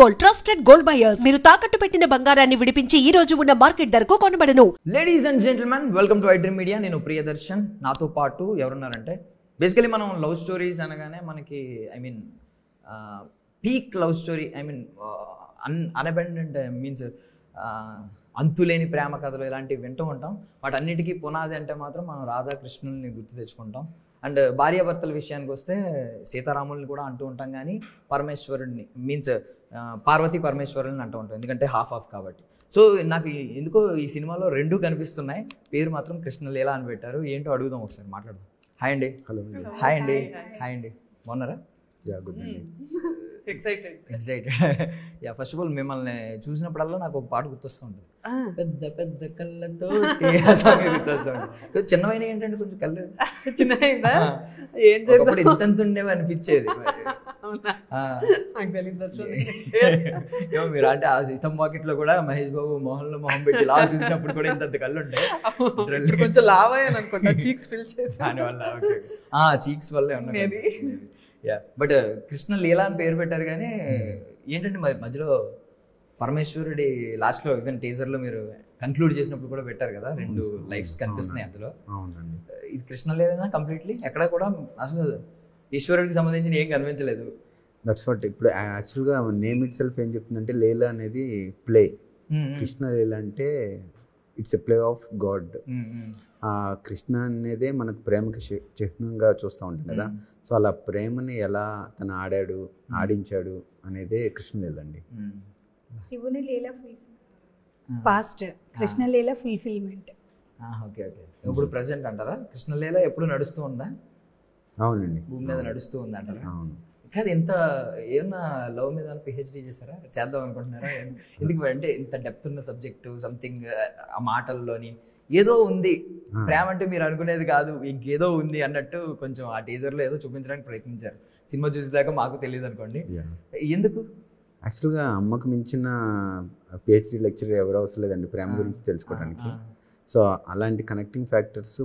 Gold, trusted gold buyers. మీరు తాకట్టు పెట్టిన బంగారాన్ని విడిపించి ఈ రోజు ఉన్న మార్కెట్ ధరకు కొనబడను. Ladies and gentlemen, welcome to iDream media. నేను ప్రియదర్శన్. నాతో పాటు ఎవరున్నారంటే, బేసికలీ మనం లవ్ స్టోరీస్ అనగానే మనకి పీక్ లవ్ స్టోరీ, అన్అబండెంట్ మీన్స్ అంతులేని ప్రేమ కథలు ఇలాంటివి వింటూ ఉంటాం. వాటన్నిటికీ పునాది అంటే మాత్రం మనం రాధాకృష్ణుల్ని గుర్తు తెచ్చుకుంటాం. అండ్ భార్యాభర్తల విషయానికి వస్తే సీతారాముల్ని కూడా అంటూ ఉంటాం, కానీ పరమేశ్వరుడిని మీన్స్ పార్వతీ పరమేశ్వరుని అంటూ ఉంటాం, ఎందుకంటే హాఫ్ కాబట్టి. సో నాకు ఎందుకో ఈ సినిమాలో రెండు కనిపిస్తున్నాయి. పేరు మాత్రం కృష్ణలీల అని పెట్టారు. ఏంటో అడుగుదాం, ఒకసారి మాట్లాడదాం. హాయ్ అండి. హలో. హాయ్ అండి. హాయ్ అండి. బాగున్నారా? గుడ్ అండి. Excited. Yeah, first of all మిమ్మల్ని చూసినప్పుడల్లా నాకు ఒక పాట గుర్తొస్తూ ఉంటుంది. పెద్ద పెద్ద కళ్ళతో గుర్తొస్తూ ఉంటుంది. చిన్నవైన ఏంటంటే కొంచెం కళ్ళు ఒకప్పుడు ఇంతంత ఉండేవి అనిపించేది. మీరు అంటే ఆ సీతం పాకెట్ లో కూడా మహేష్ బాబు మొహం పెట్టి లావు చూసినప్పుడు కూడా ఇంత కళ్ళు ఉంటాయి. కొంచెం లావ్ అయ్యాను అనుకుంటా, చీక్స్ ఫిల్ చేసి. దానివల్ల చీక్స్ వల్లే ఉన్నాయి. యా, బట్ కృష్ణలీల అని పేరు పెట్టారు, కానీ ఏంటంటే మధ్యలో పరమేశ్వరుడి లాస్ట్లో ఈవెన్ టీజర్లో మీరు కన్క్లూడ్ చేసినప్పుడు కూడా పెట్టారు కదా, రెండు లైఫ్స్ కనిపిస్తున్నాయి అందులో. అవునండి. ఇది కృష్ణలీల కంప్లీట్లీ ఎక్కడ కూడా అసలు ఈశ్వరుడికి సంబంధించిన ఏం కనిపించలేదు. That's what. ఇప్పుడు యాక్చువల్గా నేమ్ ఇట్ సెల్ఫ్ ఏం చెప్తుందంటే, లీల అనేది ప్లే. కృష్ణలీల అంటే it's a play of God. Krishna అనేదే మనకు ప్రేమకి చిహ్నంగా చూస్తూ ఉంటాం కదా. సో అలా ప్రేమని ఎలా తను ఆడించాడు అనేదే కృష్ణలీల అండి. శివుని లీల past, Krishnaleela fulfilment. Okay okay. ఇప్పుడు ప్రెసెంట్ అంటారా? కృష్ణలీల ఎప్పుడు నడుస్తూ ఉందా? అవునండి, భూమి మీద నడుస్తూ ఉంది అంటారా? అవును. కాదు, ఎంత ఏమన్నా లవ్ మీద పిహెచ్డీ చేశారా? చేద్దాం అనుకుంటున్నారా? ఎందుకు అంటే ఇంత డెప్త్ ఉన్న సబ్జెక్టు, సంథింగ్ ఆ మాటల్లోని ఏదో ఉంది, ప్రేమ అంటే మీరు అనుకునేది కాదు, ఇంకేదో ఉంది అన్నట్టు కొంచెం ఆ టీజర్లో ఏదో చూపించడానికి ప్రయత్నించారు. సినిమా చూసేదాకా మాకు తెలియదు అనుకోండి. ఎందుకు? యాక్చువల్గా అమ్మకు మించిన పిహెచ్డీ లెక్చరర్ ఎవరు అవసరం లేదండి ప్రేమ గురించి తెలుసుకోవడానికి. సో అలాంటి కనెక్టింగ్ ఫ్యాక్టర్స్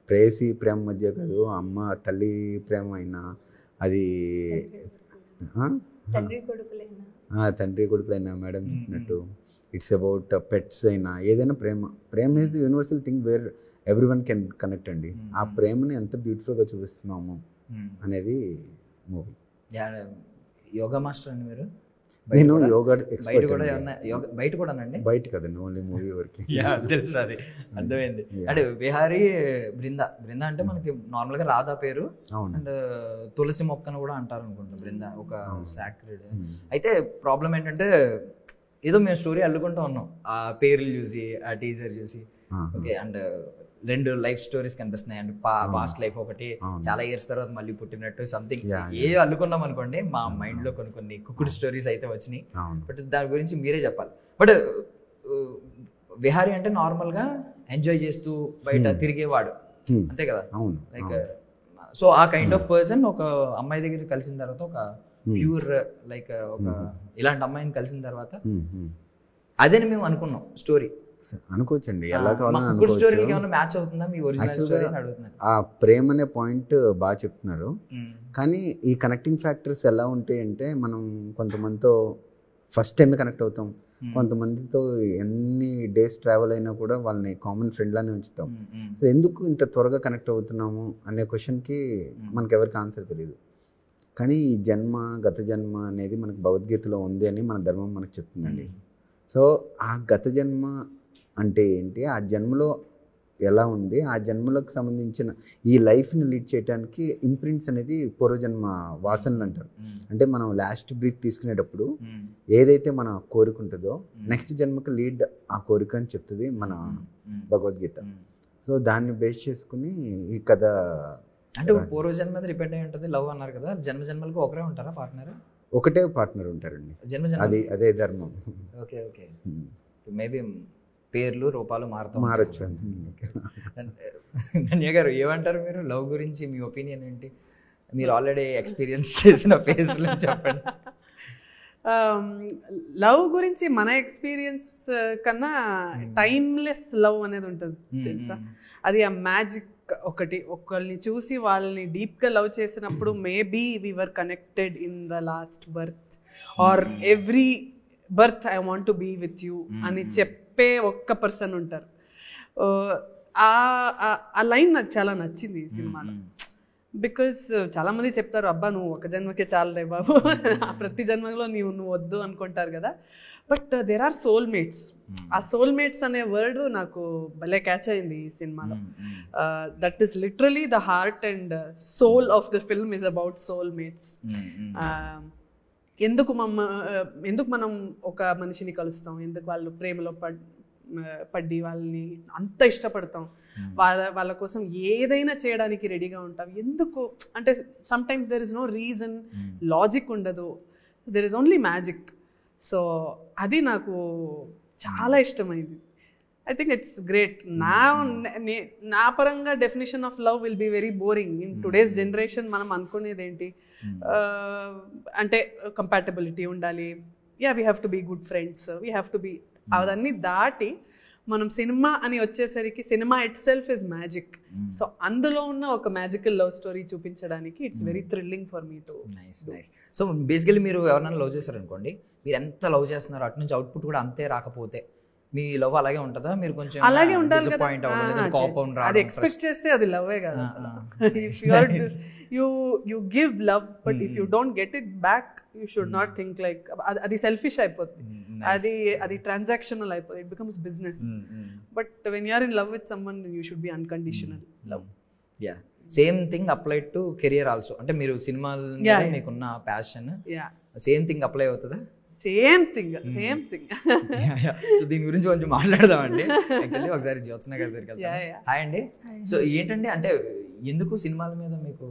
ప్రేయసి ప్రేమ మధ్య కాదు, అమ్మ తల్లి ప్రేమ అయినా, అది తండ్రి కొడుకులైనా మేడం చెప్పినట్టు, ఇట్స్ అబౌట్ పెట్స్ అయినా, ఏదైనా ప్రేమ is the universal thing where everyone can connect అండి. ఆ ప్రేమని ఎంత బ్యూటిఫుల్గా చూపిస్తున్నాము అనేది మూవీ. యోగా మాస్టర్ అండి మీరు? నేను యోగా బయట కూడానండి? బయట కదండి, ఓన్లీ మూవీ వరకు. తెలుసు, అది అర్థమైంది. అంటే విహారీ బృంద అంటే మనకి నార్మల్ గా రాధా పేరు, అండ్ తులసి మొక్కను కూడా అంటారు అనుకుంటా. బృంద ఒక సాక్రెడ్. అయితే ప్రాబ్లం ఏంటంటే, ఏదో మేము స్టోరీ అల్లుకుంటూ ఉన్నాం ఆ పేర్లు చూసి, ఆ టీజర్ చూసి. ఓకే, అండ్ రెండు లైఫ్ స్టోరీస్ కనిపిస్తున్నాయి. అండ్ పాస్ట్ లైఫ్ ఒకటి, చాలా ఇయర్స్ తర్వాత మళ్ళీ పుట్టినట్టు సంథింగ్ ఏ అల్లుకున్నాం అనుకోండి. మా మైండ్ లో కొన్ని కుక్కుడు స్టోరీస్ అయితే వచ్చినాయి. బట్ దాని గురించి మీరే చెప్పాలి. బట్ విహారీ అంటే నార్మల్ గా ఎంజాయ్ చేస్తూ బయట తిరిగేవాడు, అంతే కదా? లైక్ సో ఆ కైండ్ ఆఫ్ పర్సన్ ఒక అమ్మాయి దగ్గర కలిసిన తర్వాత, ఒక ప్యూర్ లైక్ ఒక ఇలాంటి అమ్మాయిని కలిసిన తర్వాత అదే మేము అనుకున్నాం స్టోరీ. అనుకోవచ్చండి, ఎలా కావాలని మ్యాచ్ అవుతుందా మీ ఒరిజినల్ స్టోరీ అడుగుతున్నారు. ఆ ప్రేమ అనే పాయింట్ బాగా చెప్తున్నారు, కానీ ఈ కనెక్టింగ్ ఫ్యాక్టర్స్ ఎలా ఉంటాయి అంటే, మనం కొంతమందితో ఫస్ట్ టైం కనెక్ట్ అవుతాం, కొంతమందితో ఎన్ని డేస్ ట్రావెల్ అయినా కూడా వాళ్ళని కామన్ ఫ్రెండ్ లానే ఉంచుతాం. ఎందుకు ఇంత త్వరగా కనెక్ట్ అవుతున్నాము అనే క్వశ్చన్కి మనకి ఎవరికి ఆన్సర్ తెలియదు. కానీ ఈ గత జన్మ అనేది మనకు భగవద్గీతలో ఉంది అని మన ధర్మం మనకు చెప్తుందండి. సో ఆ గత జన్మ అంటే ఏంటి, ఆ జన్మలో ఎలా ఉంది, ఆ జన్మలకు సంబంధించిన ఈ లైఫ్ని లీడ్ చేయడానికి ఇంప్రింట్స్ అనేది పూర్వజన్మ వాసనలు అంటారు. అంటే మనం లాస్ట్ బ్రీత్ తీసుకునేటప్పుడు ఏదైతే మన కోరిక ఉంటుందో నెక్స్ట్ జన్మకి లీడ్ ఆ కోరిక అని చెప్తుంది మన భగవద్గీత. సో దాన్ని బేస్ చేసుకుని ఈ కథ. అంటే పూర్వజన్మ రిపీట్ అయి ఉంటుంది. లవ్ అన్నారు కదా, జన్మలకు ఒకరే ఉంటారా పార్ట్నర్? ఒకటే పార్ట్నర్ ఉంటారండి, అదే ధర్మం. Okay okay. మేబీ పేర్లు రూపాలు మారచ్చు. ధన్య గారు ఏమంటారు మీరు లవ్ గురించి? మీ ఒపీనియన్ ఏంటి? మీరు ఆల్రెడీ ఎక్స్పీరియన్స్ చేసిన ఫేజ్లో చెప్పండి. లవ్ గురించి మన ఎక్స్పీరియన్స్ కన్నా టైమ్లెస్ లవ్ అనేది ఉంటుంది తెలుసా. అది ఆ మ్యాజిక్ ఒకరిని చూసి వాళ్ళని డీప్గా లవ్ చేసినప్పుడు maybe we were connected in the last birth or every birth I want to be with you అని చెప్పే ఒక్క పర్సన్ ఉంటారు. ఆ లైన్ నాకు చాలా నచ్చింది ఈ సినిమాలో. బికాస్ చాలామంది చెప్తారు, అబ్బా నువ్వు ఒక జన్మకే చాలులే బాబు, ప్రతి జన్మలో నువ్వు వద్దు అనుకుంటారు కదా. But there are soulmates. ఆ సోల్మేట్స్ అనే వర్డ్ నాకు భలే క్యాచ్ అయింది ఈ సినిమాలో. That is literally the heart and soul of the film is about soulmates. ఎందుకు మనం ఒక మనిషిని కలుస్తాం, ఎందుకు వాళ్ళు ప్రేమలో పడ్డి వాళ్ళని అంత ఇష్టపడతాం, వాళ్ళ కోసం ఏదైనా చేయడానికి రెడీగా ఉంటాం. ఎందుకు అంటే sometimes there is no reason, logic ఉండదు, there is only magic. So అది నాకు చాలా ఇష్టమైంది. I think it's great. నా పరంగా definition of love will be very boring in today's generation. మనం అనుకునేది ఏంటి అంటే కంపాటబిలిటీ ఉండాలి, yeah we have to be good friends, we have to be, అవన్నీ దాటి మనం సినిమా అని వచ్చేసరికి cinema itself is magic. So అందులో ఉన్న ఒక మ్యాజికల్ లవ్ స్టోరీ చూపించడానికి it's very thrilling for me to. Nice. So basically మీరు ఎవరైనా లవ్ చేశారనుకోండి, మీరు ఎంత లవ్ చేస్తున్నారు అటు నుంచి అవుట్పుట్ కూడా అంతే రాకపోతే మీ లవ్ అలాగే ఉంటుందా? మీరు కొంచెం అలాగే ఉండాలి కదా, అది ఎక్స్పెక్ట్ చేస్తే అది లవ్వే కదా. You give love, but if you don't get it back you should not think like అది సెల్ఫిష్ అయిపోతుంది, అది ట్రాన్సాక్షనల్ అయిపోతుంది, it becomes business. But when you're in love with someone you should be unconditional love. Yeah, same thing apply to career also. అంటే మీరు సినిమాల మీకున్న passion same thing apply అవుతుందా? Same thing. So దీని గురించి కొంచెం మాట్లాడదామండి. యాక్చువల్లీ ఒకసారి జ్యోత్స్న గారి దగ్గరికి వెళ్తాం. హాయ్ అండి. సో ఏంటంటే అంటే ఎందుకు సినిమాల మీద మీకు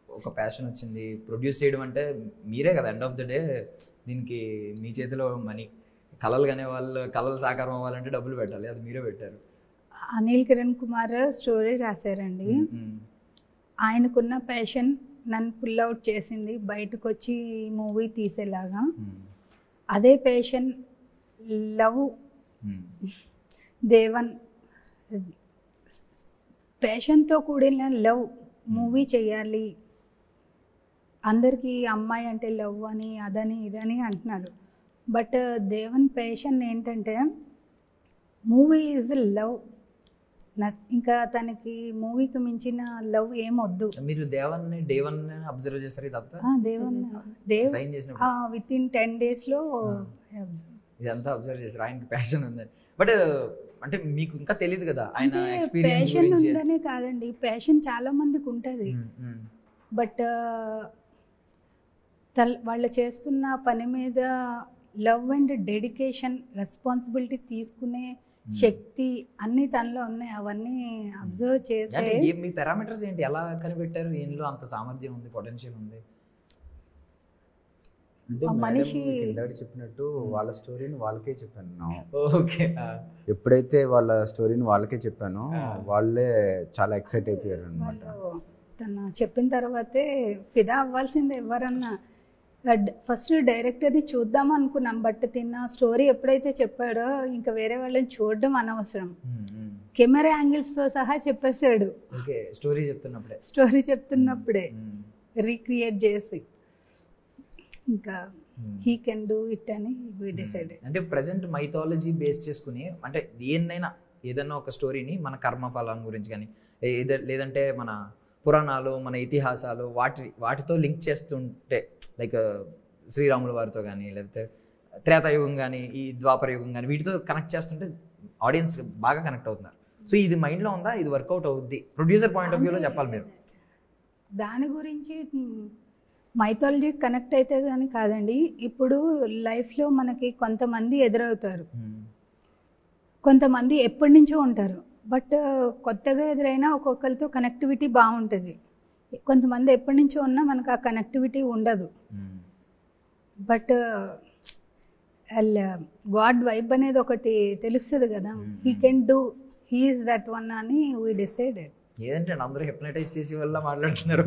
ఒక ప్యాషన్ వచ్చింది? ప్రొడ్యూస్ చేయడం అంటే మీరే కదా, ఎండ్ ఆఫ్ ద డే దీనికి మీ చేతిలో మనీ. కళలు కనే వాళ్ళు కళలు సాకారం అవ్వాలంటే డబ్బులు పెట్టాలి, అది మీరే పెట్టారు. అనిల్ కిరణ్ కుమార్ స్టోరీ రాశారండి. ఆయనకున్న ప్యాషన్ నన్ను పుల్ అవుట్ చేసింది బయటకు వచ్చి మూవీ తీసేలాగా. అదే ప్యాషన్ లవ్, దేవన్ ప్యాషన్తో కూడిన లవ్ మూవీ చేయాలి. అందరికీ అమ్మాయి అంటే లవ్ అని అదని ఇదని అంటున్నారు, బట్ దేవన్ ప్యాషన్ ఏంటంటే మూవీ ఈజ్ లవ్. ఇంకా తనకి మూవీకి మించిన లవ్ ఏమొద్దు. మీరు దేవన్ అబ్జర్వ్ చేశారు ఇదంతా? విత్ ఇన్ 10 days ఇదంతా అబ్జర్వ్ చేశారు. ఆయనకి ప్యాషన్ ఉందని. బట్ అంటే మీకు ఇంకా తెలియదు కదా ఆయన ప్యాషన్ ఉందనే కాదండి, ప్యాషన్ చాలా మందికి ఉంటుంది. బట్ వాళ్ళు చేస్తున్న పని మీద లవ్ అండ్ డెడికేషన్, రెస్పాన్సిబిలిటీ తీసుకునే శక్తి అన్ని తనలో ఉన్నాయి. అవన్నీ అబ్జర్వ్ చేస్తే మీ పారామీటర్స్ ఏంటి, ఎలా కనిపెట్టారు ఈయనలో అంత సామర్థ్యం ఉంది, పొటెన్షియల్ ఉంది? అంటే మనిషి చెప్పినట్టు వాళ్ళ స్టోరీని వాళ్ళకే చెప్పాను. ఓకే, ఎప్పుడైతే వాళ్ళ స్టోరీని వాళ్ళకే చెప్పానో వాళ్ళే చాలా ఎక్సైట్ అయిపోయారు అనమాట. తను చెప్పిన తర్వాతే ఫిదా అవ్వాల్సిందే ఎవరన్నా. ఫస్ట్ డైరెక్టర్ని చూద్దాం అనుకున్నాం, బట్ తిన్న స్టోరీ ఎప్పుడైతే చెప్పాడో ఇంకా వేరే వాళ్ళని చూడడం అనవసరం. కెమెరా యాంగిల్స్తో సహా చెప్పేశాడు స్టోరీ చెప్తున్నప్పుడే రీక్రియేట్ చేసి. ఇంకా హీ కెన్ డూ ఇట్ అని వి డిసైడెడ్. అంటే ప్రెసెంట్ మైథాలజీ బేస్ చేసుకుని అంటే ఏదైనా ఒక స్టోరీని మన కర్మఫలం గురించి కానీ లేదంటే మన పురాణాలు, మన ఇతిహాసాలు వాటితో లింక్ చేస్తుంటే, లైక్ శ్రీరాముల వారితో కానీ లేకపోతే త్రేతాయుగం కానీ ఈ ద్వాపర యుగం కానీ వీటితో కనెక్ట్ చేస్తుంటే ఆడియన్స్ బాగా కనెక్ట్ అవుతున్నారు. సో ఇది మైండ్లో ఉందా, ఇది వర్కౌట్ అవుద్ది ప్రొడ్యూసర్ పాయింట్ ఆఫ్ వ్యూలో చెప్పాలి మీరు? దాని గురించి మైథాలజీ కనెక్ట్ అవుతుంది అని కాదండి. ఇప్పుడు లైఫ్లో మనకి కొంతమంది ఎదురవుతారు, కొంతమంది ఎప్పటి నుంచో ఉంటారు. బట్ కొత్తగా ఎదురైనా ఒక్కొక్కరితో కనెక్టివిటీ బాగుంటుంది. కొంతమంది ఎప్పటి నుంచో ఉన్నా మనకు ఆ కనెక్టివిటీ ఉండదు. బట్ గాడ్ వైబ్ అనేది ఒకటి తెలుస్తుంది కదా, he can do, he is that one అని వీ డిసైడెడ్. ఏదంటే అందరూ హిప్నటైజ్ చేసి వల్ల మాట్లాడుతున్నారు.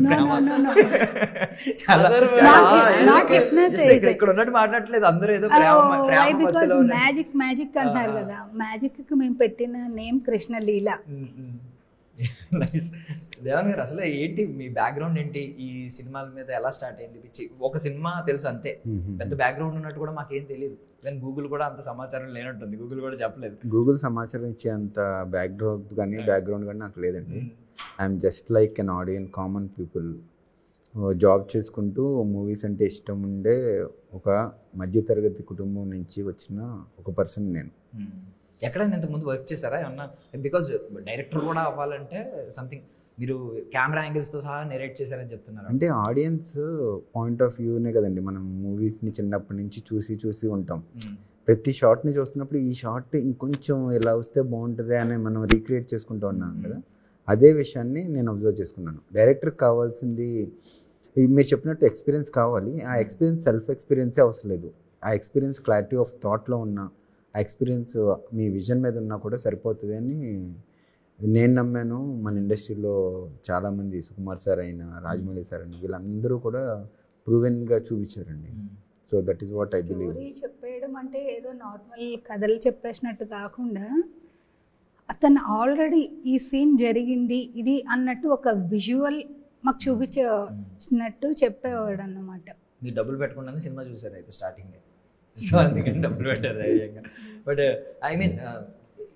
ఇక్కడ ఉన్నట్టు మాట్లాడట్లేదు అందరూ, ఏదో మ్యాజిక్ అంటున్నారు కదా. మ్యాజిక్ కి మేము పెట్టిన నేమ్ కృష్ణలీల. దేవన్ గారు అసలు ఏంటి మీ బ్యాక్గ్రౌండ్ ఏంటి, ఈ సినిమాల మీద ఎలా స్టార్ట్ అయింది పిచ్చి? ఒక సినిమా తెలుసు అంతే, పెద్ద బ్యాక్గ్రౌండ్ ఉన్నట్టు కూడా మాకేం తెలియదు. కానీ గూగుల్ కూడా అంత సమాచారం లేనట్టుంది, గూగుల్ కూడా చెప్పలేదు. గూగుల్ సమాచారం ఇచ్చే అంత బ్యాక్గ్రౌండ్ కానీ నాకు లేదండి. I'm just like an audience, common people. Job చేసుకుంటూ మూవీస్ అంటే ఇష్టం ఉండే ఒక మధ్యతరగతి కుటుంబం నుంచి వచ్చిన ఒక పర్సన్ నేను. ఎక్కడైనా ఇంతకుముందు వర్క్ చేశారా ఏమన్నా? బికాజ్ డైరెక్టర్ కూడా అవ్వాలంటే సంథింగ్ మీరు కెమెరా యాంగిల్స్తో సహా నెరేట్ చేశారని చెప్తున్నారు. అంటే ఆడియన్స్ పాయింట్ ఆఫ్ వ్యూనే కదండి, మనం మూవీస్ని చిన్నప్పటి నుంచి చూసి ఉంటాం. ప్రతి షాట్ని చూస్తున్నప్పుడు ఈ షాట్ ఇంకొంచెం ఇలా వస్తే బాగుంటుంది అని మనం రీక్రియేట్ చేసుకుంటూ ఉన్నాం కదా. అదే విషయాన్ని నేను అబ్జర్వ్ చేసుకున్నాను. డైరెక్టర్కి కావాల్సింది మీరు చెప్పినట్టు ఎక్స్పీరియన్స్ కావాలి. ఆ ఎక్స్పీరియన్స్ సెల్ఫ్ ఎక్స్పీరియన్సే అవసరం లేదు. ఆ ఎక్స్పీరియన్స్ క్లారిటీ ఆఫ్ థాట్లో ఉన్న, ఆ ఎక్స్పీరియన్స్ మీ విజన్ మీద ఉన్నా కూడా సరిపోతుంది అని నేను నమ్మాను. మన ఇండస్ట్రీలో చాలామంది, సుకుమార్ సార్ అయినా, రాజమౌళి సార్ అయినా, వీళ్ళందరూ కూడా ప్రూవెన్గా చూపించారండి. So that is what I believe. Story చెప్పేయడం అంటే ఏదో నార్మల్ కథలు చెప్పేసినట్టు కాకుండా అతను ఆల్రెడీ ఈ సీన్ జరిగింది ఇది అన్నట్టు ఒక విజువల్ మాకు చూపించినట్టు చెప్పేవాడు అన్నమాట. మీరు డబ్బులు పెట్టకుండా సినిమా చూసారు అయితే స్టార్టింగ్, సో అందుకని డబ్బులు పెట్టారు. బట్ ఐ మీన్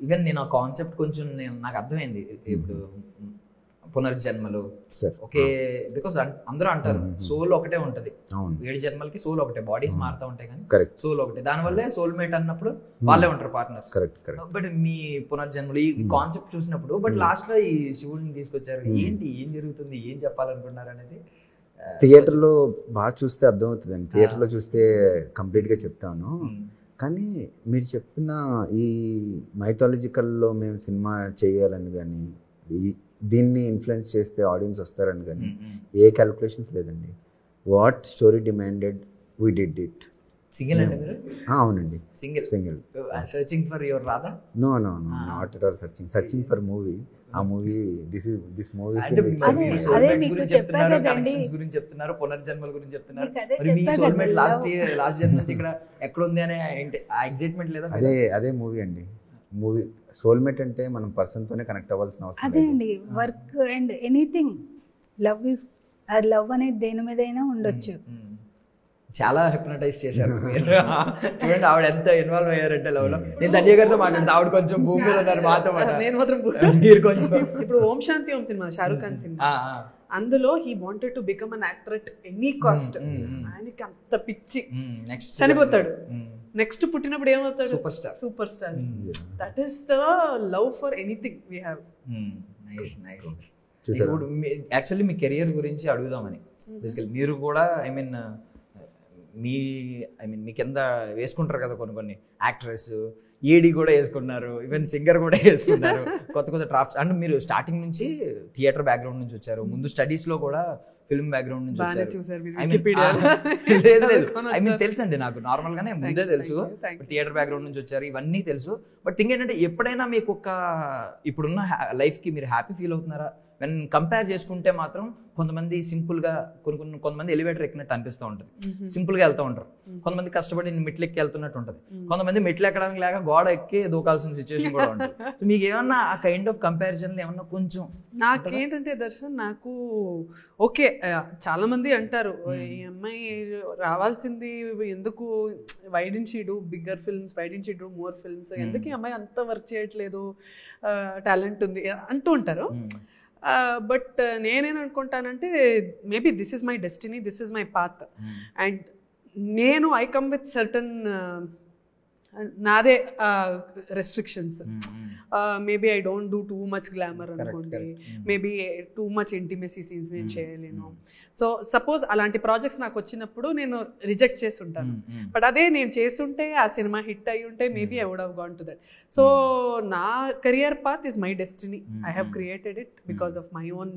ఈవెన్ నేను ఆ కాన్సెప్ట్ కొంచెం నాకు అర్థమైంది. ఇప్పుడు పునర్జన్మలు ఓకే, బికాస్ అందరూ అంటారు సోల్ ఒకటే ఉంటది, 7 జన్మలకి సోల్ ఒకటే, బాడీస్ మారుతూ ఉంటాయి కానీ సోల్ ఒకటే. దానివల్లే సోల్మేట్ అన్నప్పుడు వాళ్ళే ఉంటారు పార్ట్నర్స్. బట్ మీ పునర్జన్మలు ఈ కాన్సెప్ట్ చూసినప్పుడు, బట్ లాస్ట్ లో ఈ శివుడిని తీసుకొచ్చారు, ఏంటి ఏం జరుగుతుంది, ఏం చెప్పాలనుకున్నారు అనేది థియేటర్లో బాగా చూస్తే అర్థమవుతుందండి. థియేటర్లో చూస్తే కంప్లీట్గా చెప్తాను. కానీ మీరు చెప్పిన ఈ మైథాలజికల్లో మేము సినిమా చేయాలని కానీ, దీన్ని ఇన్ఫ్లుయెన్స్ చేస్తే ఆడియన్స్ వస్తారని కానీ ఏ క్యాలిక్యులేషన్స్ లేదండి. What story demanded we did it. Single అండి మీరు? అవునండి, single. Searching for your Radha? No not at all searching for movie. ఆ మూవీ దిస్ మూవీ గురించి చెప్తున్నారు, పునర్జన్మల గురించి చెప్తున్నారు. మీ సోల్మేట్ లాస్ట్ జన్మ నుంచి ఇక్కడ ఎక్కడ ఉంది అనే ఆ ఎక్సైట్మెంట్ లేదా? అదే మూవీ అండి. మూవీ సోల్మేట్ అంటే మనం పర్సన్తోనే కనెక్ట్ అవ్వాల్సిన అవసరం. అదే అండి, వర్క్ అండ్ ఎనీథింగ్. లవ్ అనేది దేని మీదైనా ఉండొచ్చు. చాలా హిప్నటైజ్ చేశారు చూడండి. ఆవిడ ఎంత ఇన్వాల్వ్ అయ్యారంటే లవ్ లో. నేను ధన్య గారితో మాట్లాడుతా, ఆవిడ కొంచెం భూమి మీద ఉన్నారు, మాతో నేను మాత్రం మీరు కొంచెం. ఇప్పుడు ఓం శాంతి ఓం సినిమా, షారూక్ ఖాన్ సినిమా, అందులో he wanted to become an actor at any cost. ఆయనకి అంత పిచ్చి, చనిపోతాడు, నెక్స్ట్ పుట్టినప్పుడు ఏమవుతాడు? Super star. That is the love for anything we have. Actually me career గురించి అడుగుదామని. బేసికల్లీ మీరు కూడా మీ కింద వేసుకుంటారు కదా కొన్ని యాక్ట్రెస్, ఏడీ కూడా వేసుకున్నారు, ఈవెన్ సింగర్ కూడా వేసుకున్నారు, కొత్త డ్రాఫ్ట్స్. అండ్ మీరు స్టార్టింగ్ నుంచి థియేటర్ బ్యాక్గ్రౌండ్ నుంచి వచ్చారు, ముందు స్టడీస్ లో కూడా ఫిల్మ్ బ్యాక్గ్రౌండ్ నుంచి వచ్చారు. లేదు తెలుసండి నాకు, నార్మల్ గానే ముందే తెలుసు, థియేటర్ బ్యాక్గ్రౌండ్ నుంచి వచ్చారు, ఇవన్నీ తెలుసు. బట్ థింగ్ ఏంటంటే ఎప్పుడైనా మీకు ఇప్పుడున్న లైఫ్ కి మీరు హ్యాపీ ఫీల్ అవుతున్నారా? వెన్ కంపేర్ చేసుకుంటే మాత్రం కొంతమంది సింపుల్గా కొంతమంది ఎలివేటర్ ఎక్కినట్టు అనిపిస్తూ ఉంటుంది, సింపుల్గా వెళ్తూ ఉంటారు. కొంతమంది కష్టపడి మెట్లు ఎక్కి వెళ్తున్నట్టు ఉంటుంది, కొంతమంది మెట్లు ఎక్కడానికి లేక గోడ ఎక్కి దూకాల్సిన సిచ్యువేషన్ కూడా ఉంటుంది. మీకు ఏమన్నా ఆ కైండ్ ఆఫ్ కంపారిజన్లు ఏమన్నా కొంచెం? నాకేంటంటే దర్శన్, నాకు ఓకే చాలా మంది అంటారు ఈ అమ్మాయి రావాల్సింది ఎందుకు, why didn't she do bigger films, why didn't she do more films, ఎందుకు ఈ అమ్మాయి అంత వర్క్ చేయట్లేదు, టాలెంట్ ఉంది అంటూ ఉంటారు. బట్ నేనేమనుకుంటానంటే maybe this is my destiny, this is my path. And నేను ఐ కమ్ విత్ సర్టన్ నాదే restrictions. Maybe I don't do too much glamour అనుకోండి, maybe too much intimacy scenes నేను చేయలేను. సో సపోజ్ అలాంటి ప్రాజెక్ట్స్ నాకు వచ్చినప్పుడు నేను రిజెక్ట్ చేసి ఉంటాను. బట్ అదే నేను చేస్తుంటే ఆ సినిమా హిట్ అయ్యి ఉంటే maybe I would have gone to that. So నా career path is my destiny. I have created it because of my own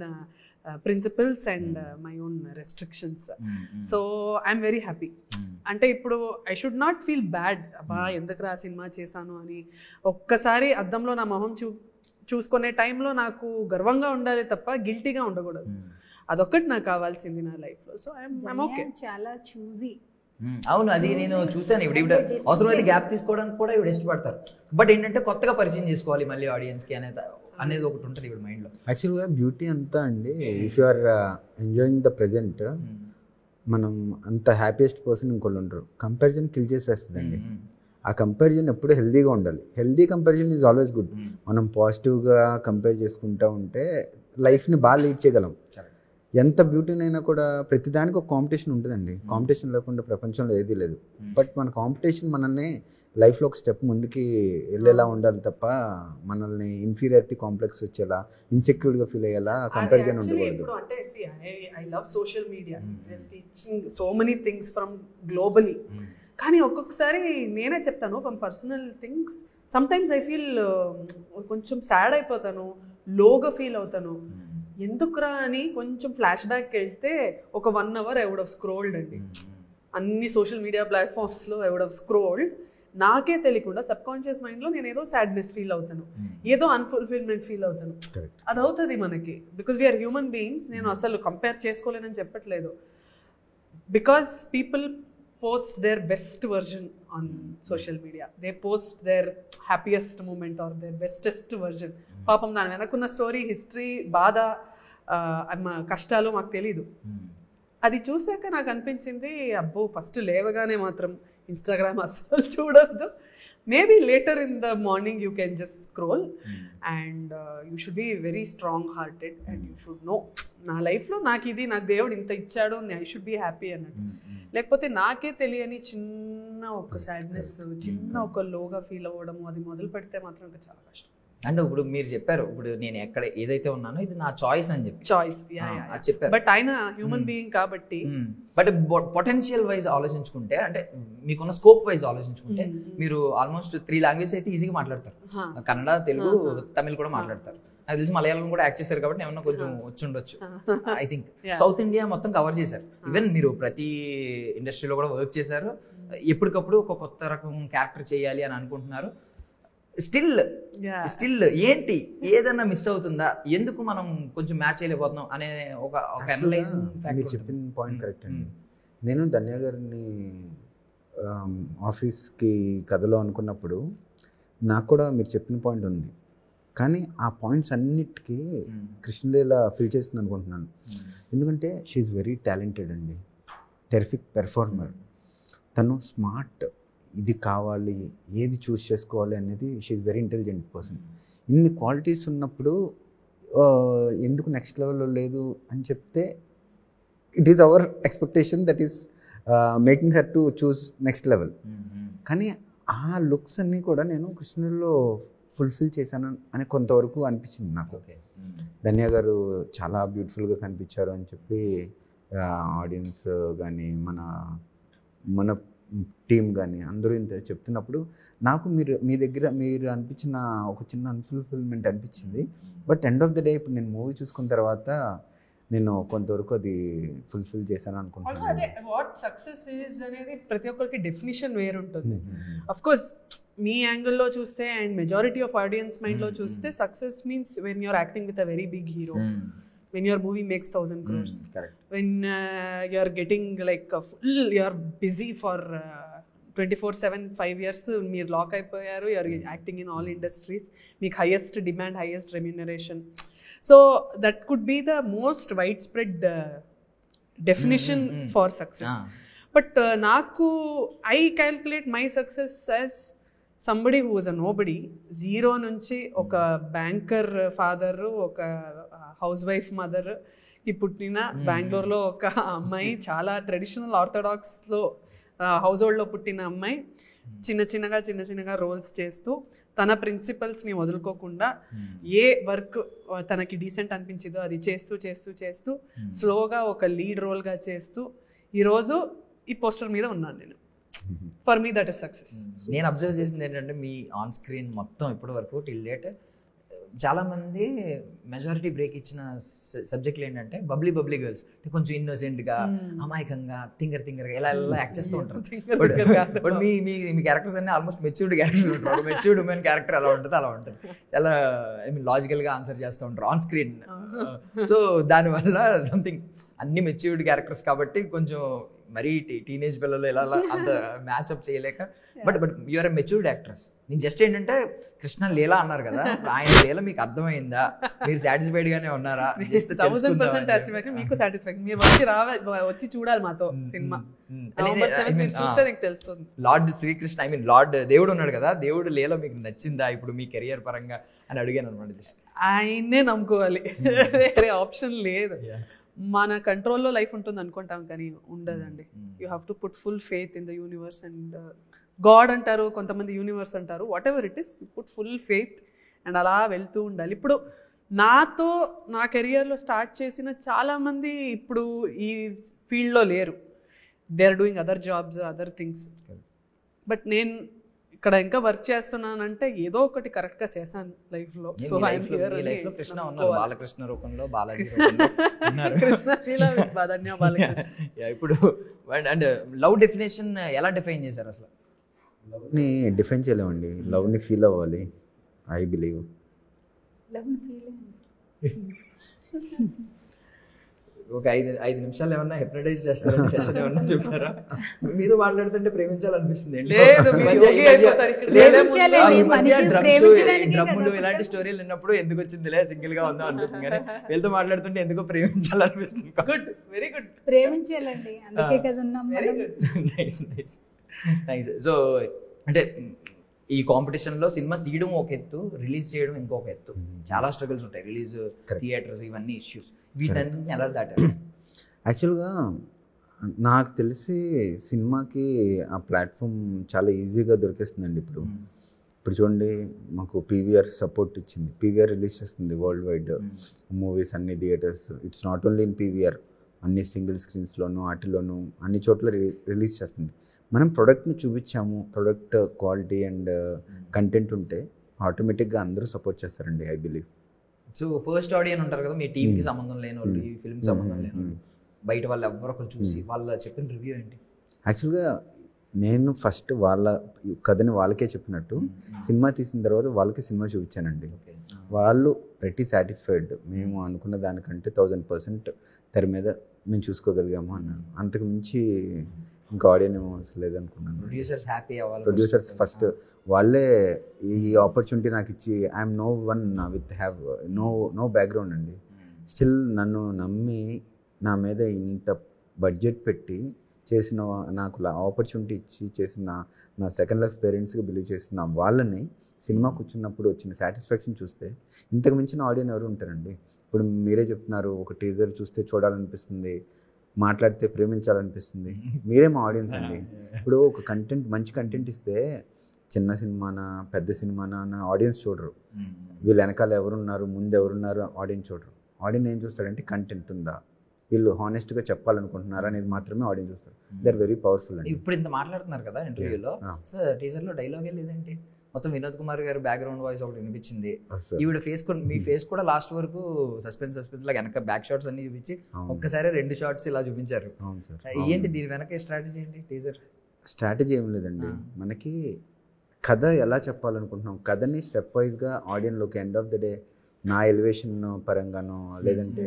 principles and my own restrictions. So I'm very happy. అంటే ఇప్పుడు I should not feel bad, అబ్బా ఎందుకు ఆ cinema చేశాను అని. ఒక్కసారి అద్దంలో నా మొహం చూసుకునే టైంలో నాకు గర్వంగా ఉండాలి తప్ప గిల్టీగా ఉండకూడదు. అదొక్కటి నాకు కావాల్సింది నా లైఫ్లో. So I'm okay. చాలా చూజీ. అవును, అది నేను చూసాను. ఇప్పుడు అవసరమైతే గ్యాప్ తీసుకోవడానికి కూడా ఇవి ఇష్టపడతారు. బట్ ఏంటంటే కొత్తగా పరిచయం చేసుకోవాలి మళ్ళీ ఆడియన్స్కి అనేది అనేది ఒకటి ఉంటుంది ఇప్పుడు మైండ్లో. యాక్చువల్గా బ్యూటీ అంతా అండి, if you are enjoying the present, మనం అంత హ్యాపీయెస్ట్ పర్సన్ ఇంకోళ్ళు ఉండరు. కంపారిజన్ కిల్ చేసేస్తుందండి. ఆ కంపారిజన్ ఎప్పుడు హెల్దీగా ఉండాలి. Healthy comparison is always good. మనం పాజిటివ్గా కంపేర్ చేసుకుంటూ ఉంటే లైఫ్ని బాగా లీడ్ చేయగలం. ఎంత బ్యూటీనైనా కూడా ప్రతిదానికి ఒక కాంపిటీషన్ ఉంటుందండి. కాంపిటీషన్ లేకుండా ప్రపంచంలో ఏదీ లేదు. బట్ మన కాంపిటీషన్ మనల్ని లైఫ్లో ఒక స్టెప్ ముందుకి వెళ్ళేలా ఉండాలి తప్ప మనల్ని ఇన్ఫీరియారిటీ కాంప్లెక్స్ వచ్చేలా, ఇన్సెక్యూర్గా ఫీల్ అయ్యేలా కంపారిజన్ ఉండకూడదు. అంటే I love social media, teaching so many things from globally. కానీ ఒక్కొక్కసారి నేనే చెప్తాను from personal things, sometimes I feel కొంచెం సాడ్ అయిపోతాను, లోగా ఫీల్ అవుతాను. ఎందుకురా అని కొంచెం ఫ్లాష్ బ్యాక్ వెళ్తే ఒక 1 hour I would have scrolled అండి. అన్ని సోషల్ మీడియా ప్లాట్ఫామ్స్లో ఐ వుడ్ హావ్ స్క్రోల్డ్. నాకే తెలియకుండా సబ్ కాన్షియస్ మైండ్లో నేను ఏదో సాడ్నెస్ ఫీల్ అవుతాను, ఏదో అన్ఫుల్ఫిల్మెంట్ ఫీల్ అవుతాను. అది అవుతుంది మనకి, బికాజ్ వీఆర్ హ్యూమన్ బీయింగ్స్. నేను అసలు కంపేర్ చేసుకోలేనని చెప్పట్లేదు. Because people post their best version on social media. They post their happiest moment or their bestest version. పాపం దాని వెనకున్న స్టోరీ, హిస్టరీ, బాధ, కష్టాలు మాకు తెలీదు. అది చూసాక నాకు అనిపించింది, అబ్బో ఫస్ట్ లేవగానే మాత్రం ఇన్స్టాగ్రామ్ అస్సలు చూడొద్దు. Maybe later in the morning you can just scroll and you should be very strong hearted and you should know, నా లైఫ్లో నాకు ఇది, నాకు దేవుడు ఇంత ఇచ్చాడు, ఐ షుడ్ బీ హ్యాపీ అన్నట్టు. లేకపోతే నాకే తెలియని చిన్న ఒక సాడ్నెస్, చిన్న ఒక లోగా ఫీల్ అవ్వడము, అది మొదలు పెడితే మాత్రం ఇంకా చాలా కష్టం. అంటే ఇప్పుడు మీరు చెప్పారు, ఇప్పుడు నేను ఎక్కడ ఏదైతే ఉన్నానో ఇది నా చాయిస్ అని చెప్పి చాయిస్ చెప్పారు. బట్ ఆయన హ్యూమన్ బీయింగ్ కాబట్టి. బట్ పొటెన్షియల్ వైజ్ ఆలోచించుకుంటే, అంటే మీకున్న స్కోప్ వైజ్ ఆలోచించుకుంటే, మీరు ఆల్మోస్ట్ 3 లాంగ్వేజెస్ అయితే ఈజీగా మాట్లాడతారు. కన్నడ, తెలుగు, తమిళ్ కూడా మాట్లాడతారు. నాకు తెలిసి మలయాళం కూడా యాక్ట్ చేశారు కాబట్టి ఏమన్నా కొంచెం వచ్చి ఉండొచ్చు. ఐ థింక్ సౌత్ ఇండియా మొత్తం కవర్ చేశారు. ఈవెన్ మీరు ప్రతి ఇండస్ట్రీలో కూడా వర్క్ చేశారు. ఎప్పటికప్పుడు ఒక కొత్త రకం క్యారెక్టర్ చేయాలి అని అనుకుంటున్నారు. స్టిల్ ఏంటి, ఏదన్నా మిస్ అవుతుందా, ఎందుకు మనం కొంచెం మ్యాచ్ చేయలేకపోతున్నాం అనే ఒక అనలైజ్. మీరు చెప్పిన పాయింట్ కరెక్ట్ అండి. నేను ధన్య గారిని ఆఫీస్కి కథలో అనుకున్నప్పుడు నాకు కూడా మీరు చెప్పిన పాయింట్ ఉంది. కానీ ఆ పాయింట్స్ అన్నిటికీ కృష్ణలీల ఫిల్ చేస్తుంది అనుకుంటున్నాను. ఎందుకంటే షీఈ్ వెరీ టాలెంటెడ్ అండి, టెరిఫిక్ పెర్ఫార్మర్. తను స్మార్ట్, ఇది కావాలి, ఏది చూస్ చేసుకోవాలి అనేది షీఈ్ వెరీ ఇంటెలిజెంట్ పర్సన్. ఇన్ని క్వాలిటీస్ ఉన్నప్పుడు ఎందుకు నెక్స్ట్ లెవెల్లో లేదు అని చెప్తే, it is our expectation that is making her to choose next level. కానీ ఆ లుక్స్ అన్నీ కూడా నేను కృష్ణలో ఫుల్ఫిల్ చేశాను అని కొంతవరకు అనిపించింది నాకు. ధన్య గారు చాలా బ్యూటిఫుల్గా కనిపించారు అని చెప్పి ఆడియన్స్ కానీ మన టీం కానీ అందరూ ఇంత చెప్తున్నప్పుడు నాకు మీ దగ్గర మీరు అనిపించిన ఒక చిన్న అన్ఫుల్ఫిల్మెంట్ అనిపించింది. But end of the day ఇప్పుడు నేను మూవీ చూసుకున్న తర్వాత నేను కొంతవరకు అది ఫుల్ఫిల్ చేశాను అనుకుంటున్నాను. అదే వాట్ సక్సెస్ ఈజ్ అనేది ప్రతి ఒక్కరికి డెఫినిషన్ వేరు ఉంటుంది. అఫ్ కోర్స్ మీ యాంగిల్లో చూస్తే అండ్ మెజారిటీ ఆఫ్ ఆడియన్స్ మైండ్లో చూస్తే success means when you're acting with a very big hero, when your movie makes 1,000 crores, when you are getting like you are busy for 24/7 5 years, meer lock అయిపోయారు, you are acting in all industries, meek highest demand, highest remuneration. So that could be the most widespread definition for success. But naku I calculate my success as somebody who was a nobody, zero నుంచి ఒక banker father, ఒక house wife mother కి పుట్టిన బెంగళూరులో ఒక అమ్మాయి, చాలా traditional ఆర్థడాక్స్లో house హోల్డ్లో పుట్టిన అమ్మాయి, చిన్న చిన్నగా రోల్స్ చేస్తూ తన ప్రిన్సిపల్స్ని వదులుకోకుండా ఏ వర్క్ తనకి డీసెంట్ అనిపించిందో అది చేస్తూ స్లోగా ఒక లీడ్ రోల్గా చేస్తూ ఈరోజు ఈ పోస్టర్ మీద ఉన్నాను నేను. For me that is success. నేను అబ్జర్వ్ చేసింది ఏంటంటే మీ ఆన్ స్క్రీన్ మొత్తం ఇప్పటి వరకు టిల్ డేట్ చాలామంది మెజారిటీ బ్రేక్ ఇచ్చిన సబ్జెక్టులు ఏంటంటే బబ్లీ గర్ల్స్, కొంచెం ఇన్నోసెంట్గా, అమాయకంగా, థింగర్గా ఇలా యాక్ట్ చేస్తూ ఉంటారు. బట్ మీ క్యారెక్టర్స్ అన్నీ ఆల్మోస్ట్ మెచ్యూర్డ్ క్యారెక్టర్స్ ఉంటారు. మెచ్యూర్డ్ ఉమెన్ క్యారెక్టర్ ఎలా ఉంటుంది చాలా లాజికల్గా ఆన్సర్ చేస్తూ ఉంటారు ఆన్ స్క్రీన్. సో దానివల్ల సంథింగ్ అన్ని మెచ్యూర్డ్ క్యారెక్టర్స్ కాబట్టి కొంచెం మరీ టీనేజ్ పిల్లలు ఇలా అంత మ్యాచ్అప్ చేయలేక but you're a matured actress. నేను జస్ట్ ఏంటంటే కృష్ణ లీలా అన్నారు కదా, ఆయన లీల మీకు అర్థమైందా, మీరు సాటిస్ఫైడ్ గానే ఉన్నారా? 1000% సాటిస్ఫాక్షన్, మీకు సాటిస్ఫాక్షన్. మీరు వచ్చి చూడాలి మాతో సినిమా. చూస్తే నీకు తెలుస్తుంది. Lord Srikrishna, I mean lord దేవుడు ఉన్నాడు కదా, దేవుడు లీల మీకు నచ్చిందా ఇప్పుడు మీ కెరియర్ పరంగా అని అడిగాను అనమాట. ఆయన్నే నమ్ముకోవాలి, వేరే ఆప్షన్ లేదు. మన కంట్రోల్లో లైఫ్ ఉంటుంది అనుకుంటాం కానీ ఉండదండి. You have to put full faith in the universe and God అంటారు, కొంతమంది యూనివర్స్ అంటారు, what ever it is, you put full faith and అలా వెళ్తూ ఉండాలి. ఇప్పుడు నాతో నా కెరియర్లో స్టార్ట్ చేసిన చాలామంది ఇప్పుడు ఈ ఫీల్డ్లో లేరు. They are doing other jobs, other things. But నేను ఇక్కడ ఇంకా వర్క్ చేస్తున్నానంటే ఏదో ఒకటి కరెక్ట్గా చేశాను లైఫ్లో. సో కృష్ణ ఉన్నారు, బాలకృష్ణ రూపంలో, బాలాజీ రూపంలో ఉన్నారు. ఇప్పుడు అండ్ లవ్ డెఫినేషన్ ఎలా డిఫైన్ చేశారు అసలు? లవ్ని డిఫైన్ చేయలేమండి, లవ్ని ఫీల్ అవ్వాలి. ఐ బిలీవ్ లవ్ని ఫీల్ ఒక 5 నిమిషాలు ఏమన్నా హిప్నటైజ్ చేస్తారా? సెషన్ ఏమన్నా చెప్తారా? మీతో మాట్లాడుతుంటే ప్రేమించాలనిపిస్తుంది. డ్రమ్ములు ఇలాంటి స్టోరీలు విన్నప్పుడు ఎందుకు వచ్చిందిలే సింగిల్ గా ఉందా అనిపిస్తుంది, కానీ వీళ్ళతో మాట్లాడుతుంటే ఎందుకో ప్రేమించాలనిపిస్తుంది. Good, very good. ప్రేమించాలండి, అందుకే కదా ఉన్నాం. Nice nice nice. సో అంటే ఈ కాంపిటీషన్లో సినిమా తీయడం ఒక ఎత్తు, రిలీజ్ చేయడం ఇంకొక ఎత్తు. చాలా స్ట్రగుల్స్ ఉంటాయి, రిలీజ్, థియేటర్స్, ఇవన్నీ ఇష్యూస్. వీటన్నిటిని ఎలా దాటారు? యాక్చువల్గా నాకు తెలిసి సినిమాకి ఆ ప్లాట్ఫామ్ చాలా ఈజీగా దొరికేస్తుందండి. ఇప్పుడు చూడండి, మాకు పీవీఆర్ సపోర్ట్ ఇచ్చింది. పీవీఆర్ రిలీజ్ చేస్తుంది వరల్డ్ వైడ్ మూవీస్, అన్ని theatres. It's not only in PVR, అన్ని సింగిల్ స్క్రీన్స్లోనూ వాటిలోనూ అన్ని చోట్ల రిలీజ్ చేస్తుంది. మనం ప్రోడక్ట్ని చూపించాము, ప్రోడక్ట్ క్వాలిటీ అండ్ కంటెంట్ ఉంటే ఆటోమేటిక్గా అందరూ సపోర్ట్ చేస్తారండి, I believe. So first audience ఉంటారు కదా, మీ టీంకి సంబంధం లేని వాళ్ళు, ఈ ఫిల్మ్కి సంబంధం లేని వాళ్ళు, బయట వాళ్ళు ఎవరో ఒకరు చూసి వాళ్ళ చెప్పిన రివ్యూ ఏంటి? యాక్చువల్గా నేను ఫస్ట్ వాళ్ళ కథని వాళ్ళకే చెప్పినట్టు సినిమా తీసిన తర్వాత వాళ్ళకి సినిమా చూపించానండి. వాళ్ళు ప్రతి సాటిస్ఫైడ్, మేము అనుకున్న దానికంటే 1000% తెర మీద మేము చూసుకోగలిగాము అన్నాను. అంతకు మించి ఇంకా ఆడియన్ ఏమో అసలు లేదనుకున్నాను. ప్రొడ్యూసర్స్ హ్యాపీ అవ్వాలి. ప్రొడ్యూసర్స్ ఫస్ట్ వాళ్ళే ఈ ఆపర్చునిటీ నాకు ఇచ్చి, I'm no one with have no background అండి, స్టిల్ నన్ను నమ్మి నా మీద ఇంత బడ్జెట్ పెట్టి చేసిన, నాకు ఆపర్చునిటీ ఇచ్చి చేసిన నా సెకండ్ లైఫ్ పేరెంట్స్గా బిలీవ్ చేసిన వాళ్ళని సినిమా కూర్చున్నప్పుడు వచ్చిన సాటిస్ఫాక్షన్ చూస్తే ఇంతకు మించిన ఆడియన్ ఎవరు ఉంటారండి? ఇప్పుడు మీరే చెప్తున్నారు, ఒక టీజర్ చూస్తే చూడాలనిపిస్తుంది, మాట్లాడితే ప్రేమించాలనిపిస్తుంది. మీరే మా ఆడియన్స్ అండి. ఇప్పుడు ఒక కంటెంట్, మంచి కంటెంట్ ఇస్తే చిన్న సినిమానా పెద్ద సినిమానా అన్న ఆడియన్స్ చూడరు. వీళ్ళు వెనకాల ఎవరున్నారు, ముందు ఎవరున్నారు ఆడియన్స్ చూడరు. ఆడియన్స్ ఏం చూస్తారంటే కంటెంట్ ఉందా, వీళ్ళు హానెస్ట్గా చెప్పాలనుకుంటున్నారా అనేది మాత్రమే ఆడియన్స్ చూస్తారు. దే ఆర్ వెరీ పవర్ఫుల్ అండి. ఇప్పుడు ఇంత మాట్లాడుతున్నారు కదా ఇంటర్వ్యూలో, సో టీజర్లో డైలాగే లేదండి, మొత్తం వినోద్ కుమార్ గారు బ్యాక్గ్రౌండ్ వాయిస్ ఒకటి వినిపించింది. ఈవిడ ఫేస్ కూడా, మీ ఫేస్ కూడా లాస్ట్ వరకు సస్పెన్స్ లాగా వెనక బ్యాక్ షాట్స్ అన్ని చూపించి ఒక్కసారి 2 షాట్స్ ఇలా చూపించారు. ఏంటి దీని వెనక స్ట్రాటజీ ఏంటి? టీజర్ స్ట్రాటజీ ఏం లేదండి, మనకి కథ ఎలా చెప్పాలనుకుంటున్నాం, కథని స్టెప్ వైజ్గా ఆడియన్లోకి, ఎండ్ ఆఫ్ ద డే నా ఎలివేషన్ పరంగానో లేదంటే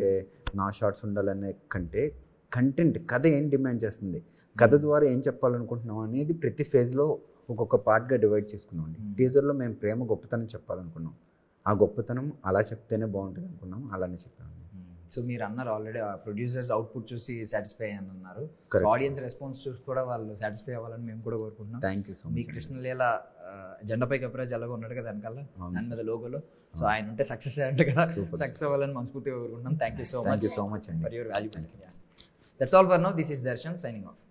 నా షార్ట్స్ ఉండాలనే కంటే కంటెంట్, కథ ఏం డిమాండ్ చేస్తుంది, కథ ద్వారా ఏం చెప్పాలనుకుంటున్నాం అనేది ప్రతి ఫేజ్లో ఒక్కొక్క పార్ట్గా డివైడ్ చేసుకున్నాం అండి. టీజర్లో మేము ప్రేమ గొప్పతనం చెప్పాలనుకున్నాం, ఆ గొప్పతనం అలా చెప్తేనే బాగుంటుంది అనుకున్నాం, అలానే చెప్పాము. సో మీరు అన్నారు ఆల్రెడీ ప్రొడ్యూసర్స్ అవుట్పుట్ చూసి సాటిస్ఫై అని అన్నారు, ఆడియన్స్ రెస్పాన్స్ చూసి కూడా వాళ్ళు సాటిస్ఫై అవ్వాలని మేము కూడా కోరుకుంటున్నాం. Thank you so much. మీ కృష్ణలీల జెండాపై కప్రాజ్ ఎలాగో ఉన్నాడు కదా వెనకాల, దాని మీద లోగోలో, సో ఆయన ఉంటే సక్సెస్ అంటే కదా, సక్సెస్ అవ్వాలని మనస్ఫూర్తిగా కోరుకుంటున్నాం. థ్యాంక్ యూ సో మచ్ అండి for your valuable. That's all for now. This is Darshan signing off.